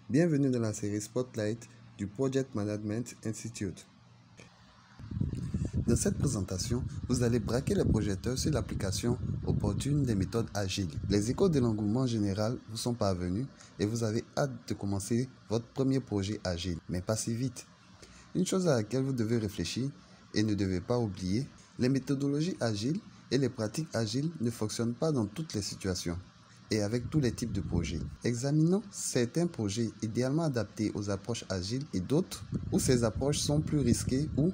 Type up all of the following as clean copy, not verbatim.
Bienvenue dans la série Spotlight du Project Management Institute. Dans cette présentation, vous allez braquer le projecteur sur l'application opportune des méthodes agiles. Les échos de l'engouement général vous sont parvenus et vous avez hâte de commencer votre premier projet agile. Mais pas si vite. Une chose à laquelle vous devez réfléchir et ne devez pas oublier, les méthodologies agiles et les pratiques agiles ne fonctionnent pas dans toutes les situations et avec tous les types de projets. Examinons certains projets idéalement adaptés aux approches agiles et d'autres où ces approches sont plus risquées ou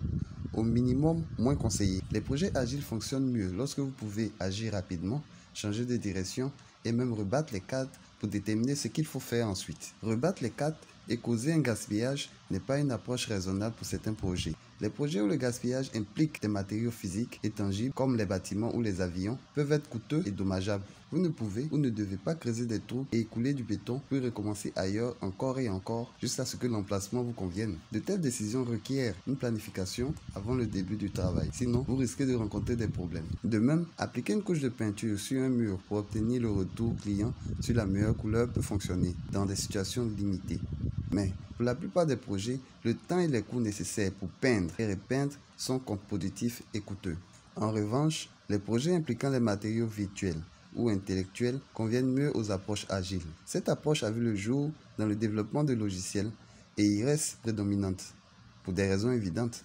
au minimum moins conseillées. Les projets agiles fonctionnent mieux lorsque vous pouvez agir rapidement, changer de direction et même rebattre les cadres pour déterminer ce qu'il faut faire ensuite. Rebattre les cadres et causer un gaspillage n'est pas une approche raisonnable pour certains projets. Les projets où le gaspillage implique des matériaux physiques et tangibles comme les bâtiments ou les avions peuvent être coûteux et dommageables. Vous ne pouvez ou ne devez pas creuser des trous et écouler du béton puis recommencer ailleurs encore et encore jusqu'à ce que l'emplacement vous convienne. De telles décisions requièrent une planification avant le début du travail. Sinon, vous risquez de rencontrer des problèmes. De même, appliquer une couche de peinture sur un mur pour obtenir le retour client sur la meilleure couleur peut fonctionner dans des situations limitées. Mais pour la plupart des projets, le temps et les coûts nécessaires pour peindre et repeindre sont contre-productifs et coûteux. En revanche, les projets impliquant les matériaux virtuels ou intellectuels conviennent mieux aux approches agiles. Cette approche a vu le jour dans le développement de logiciels et y reste prédominante, pour des raisons évidentes.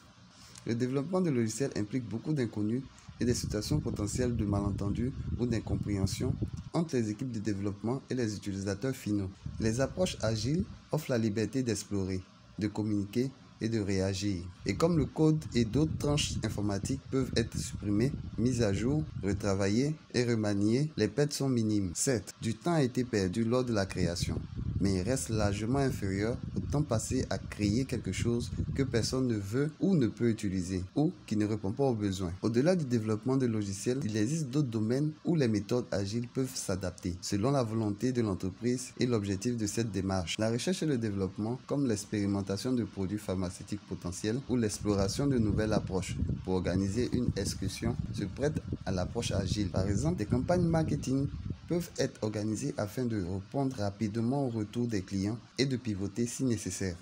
Le développement de logiciels implique beaucoup d'inconnus et des situations potentielles de malentendus ou d'incompréhension entre les équipes de développement et les utilisateurs finaux. Les approches agiles offrent la liberté d'explorer, de communiquer et de réagir. Et comme le code et d'autres tranches informatiques peuvent être supprimées, mises à jour, retravaillées et remaniées, les pertes sont minimes. Certes, du temps a été perdu lors de la création, mais il reste largement inférieur au temps passé à créer quelque chose que personne ne veut ou ne peut utiliser, ou qui ne répond pas aux besoins. Au-delà du développement de logiciels, il existe d'autres domaines où les méthodes agiles peuvent s'adapter, selon la volonté de l'entreprise et l'objectif de cette démarche. La recherche et le développement, comme l'expérimentation de produits pharmaceutiques potentiels ou l'exploration de nouvelles approches pour organiser une excursion, se prêtent à l'approche agile. Par exemple, des campagnes marketing peuvent être organisées afin de répondre rapidement au retour des clients et de pivoter si nécessaire.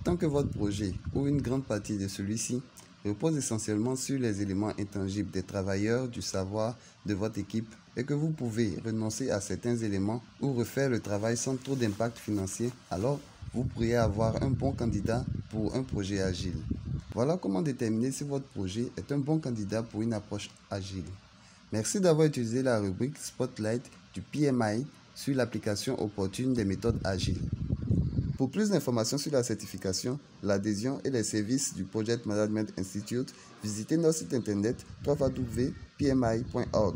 Tant que votre projet, ou une grande partie de celui-ci, repose essentiellement sur les éléments intangibles des travailleurs, du savoir de votre équipe, et que vous pouvez renoncer à certains éléments ou refaire le travail sans trop d'impact financier, alors vous pourriez avoir un bon candidat pour un projet agile. Voilà comment déterminer si votre projet est un bon candidat pour une approche agile. Merci d'avoir utilisé la rubrique Spotlight du PMI sur l'application opportune des méthodes agiles. Pour plus d'informations sur la certification, l'adhésion et les services du Project Management Institute, visitez notre site internet www.pmi.org.